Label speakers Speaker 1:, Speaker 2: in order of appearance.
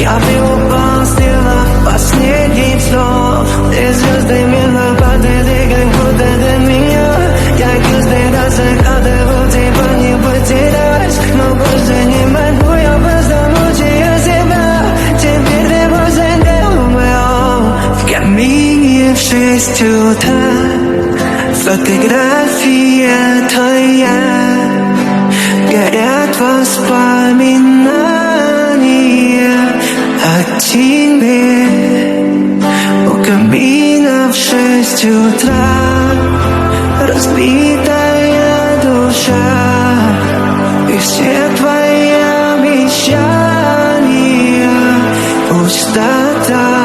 Speaker 1: Я пью постела последний вздох. Ты звезды мимо падают, и как будто до меня. Я каждый раз закладывал тебя не потерять, но больше не могу, я просто мучаю себя. Теперь ты больше не умрёшь. В камине в 6 утра фотография твоя, горят воспоминания о тебе. У камина в 6 утра разбитая душа, и все твои обещания пустота.